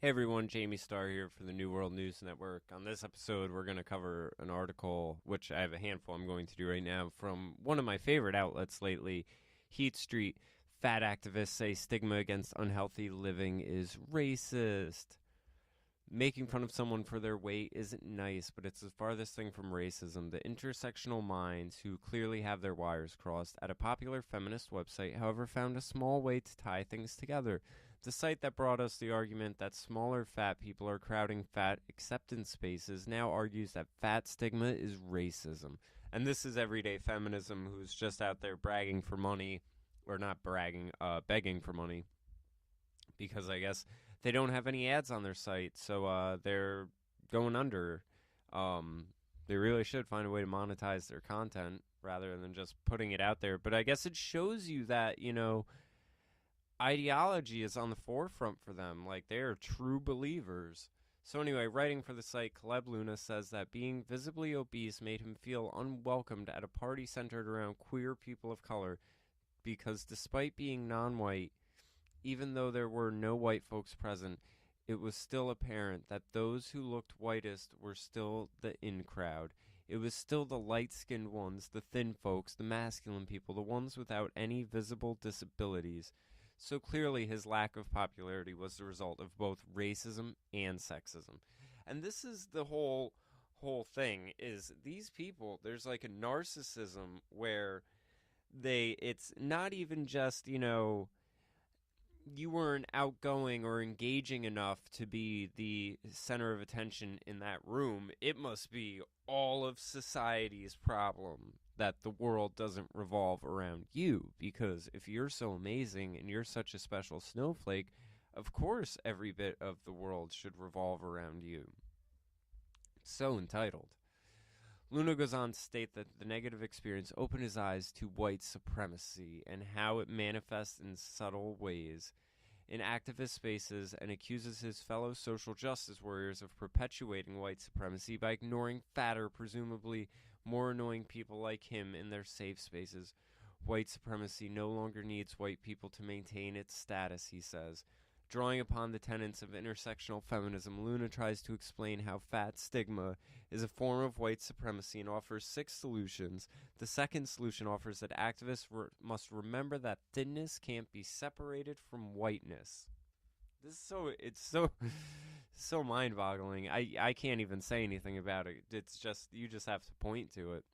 Hey everyone, JamieStarr here for the New World News Network. On this episode, we're going to cover an article, which I have a handful I'm going to do right now, from one of my favorite outlets lately, Heat Street. Fat activists say stigma against unhealthy living is racist. Making fun of someone for their weight isn't nice, but it's the farthest thing from racism. The intersectional minds who clearly have their wires crossed at a popular feminist website, however, found a small way to tie things together. The site that brought us the argument that smaller fat people are crowding fat acceptance spaces now argues that fat stigma is racism. And this is everyday feminism who's just out there bragging for money, or not bragging, begging for money, because I guess they don't have any ads on their site, so they're going under. They really should find a way to monetize their content rather than just putting it out there. But I guess it shows you that, ideology is on the forefront for them. Like, they are true believers. So anyway, writing for the site, Caleb Luna says that being visibly obese made him feel unwelcomed at a party centered around queer people of color because despite being non-white, even though there were no white folks present, it was still apparent that those who looked whitest were still the in crowd. It was still the light-skinned ones, the thin folks, the masculine people, the ones without any visible disabilities. So clearly his lack of popularity was the result of both racism and sexism. And this is the whole thing, is these people, there's like a narcissism where it's not even just, you weren't outgoing or engaging enough to be the center of attention in that room. It must be all of society's problem that the world doesn't revolve around you, because if you're so amazing and you're such a special snowflake, of course every bit of the world should revolve around you. So entitled. Luna goes on to state that the negative experience opened his eyes to white supremacy and how it manifests in subtle ways in activist spaces, and accuses his fellow social justice warriors of perpetuating white supremacy by ignoring fatter, presumably more annoying people like him in their safe spaces. White supremacy no longer needs white people to maintain its status, he says. Drawing upon the tenets of intersectional feminism, Luna tries to explain how fat stigma is a form of white supremacy and offers 6 solutions. The second solution offers that activists must remember that thinness can't be separated from whiteness. So mind-boggling. I can't even say anything about it. It's just, you just have to point to it.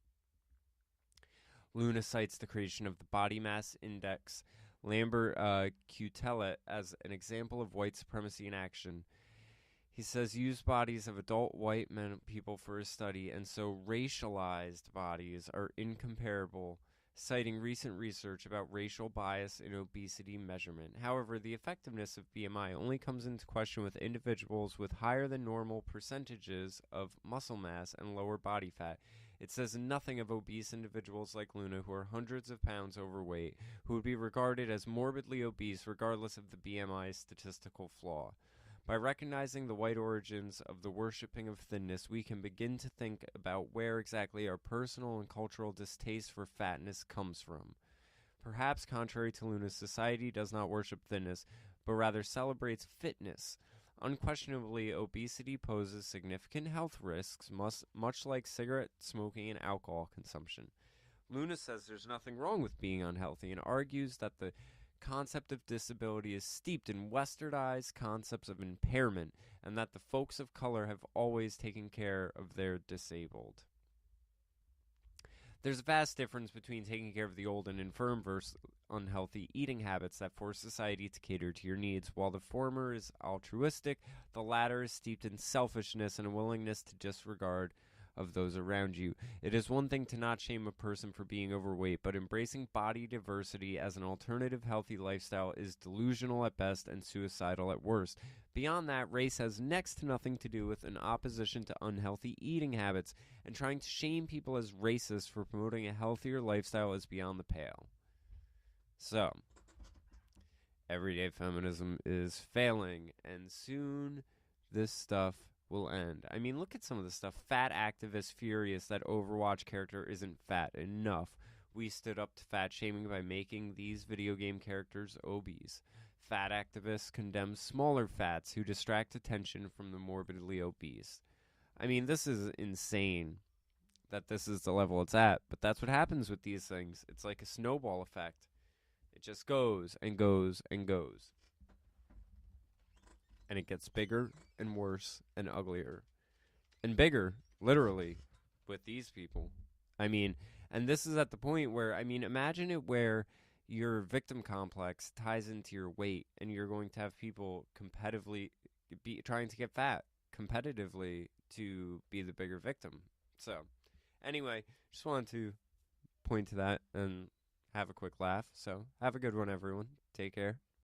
Luna cites the creation of the Body Mass Index, Lambert Cutelet, as an example of white supremacy in action. He says used bodies of adult white men people for his study, and so racialized bodies are incomparable, citing recent research about racial bias in obesity measurement. However, the effectiveness of BMI only comes into question with individuals with higher than normal percentages of muscle mass and lower body fat. It says nothing of obese individuals like Luna who are hundreds of pounds overweight, who would be regarded as morbidly obese regardless of the BMI statistical flaw. By recognizing the white origins of the worshipping of thinness, we can begin to think about where exactly our personal and cultural distaste for fatness comes from. Perhaps, contrary to Luna's, society does not worship thinness, but rather celebrates fitness. Unquestionably, obesity poses significant health risks, much like cigarette smoking and alcohol consumption. Luna says there's nothing wrong with being unhealthy and argues that the concept of disability is steeped in westernized concepts of impairment and that the folks of color have always taken care of their disabled. There's a vast difference between taking care of the old and infirm versus unhealthy eating habits that force society to cater to your needs. While the former is altruistic, the latter is steeped in selfishness and a willingness to disregard of those around you. It is one thing to not shame a person for being overweight, but embracing body diversity as an alternative healthy lifestyle is delusional at best and suicidal at worst. Beyond that, race has next to nothing to do with an opposition to unhealthy eating habits, and trying to shame people as racist for promoting a healthier lifestyle is beyond the pale. So, everyday feminism is failing, and soon this stuff will end. I mean, look at some of the stuff. Fat activist furious that Overwatch character isn't fat enough. We stood up to fat shaming by making these video game characters obese. fat activists condemn smaller fats who distract attention from the morbidly obese. I mean, this is insane that this is the level it's at, but that's what happens with these things. It's like a snowball effect. It just goes and goes and goes. And it gets bigger and worse and uglier. And bigger, literally, with these people. I mean, and this is at the point where, I mean, imagine it where your victim complex ties into your weight and you're going to have people competitively be trying to get fat competitively to be the bigger victim. So, anyway, just wanted to point to that and have a quick laugh. So, have a good one, everyone. Take care.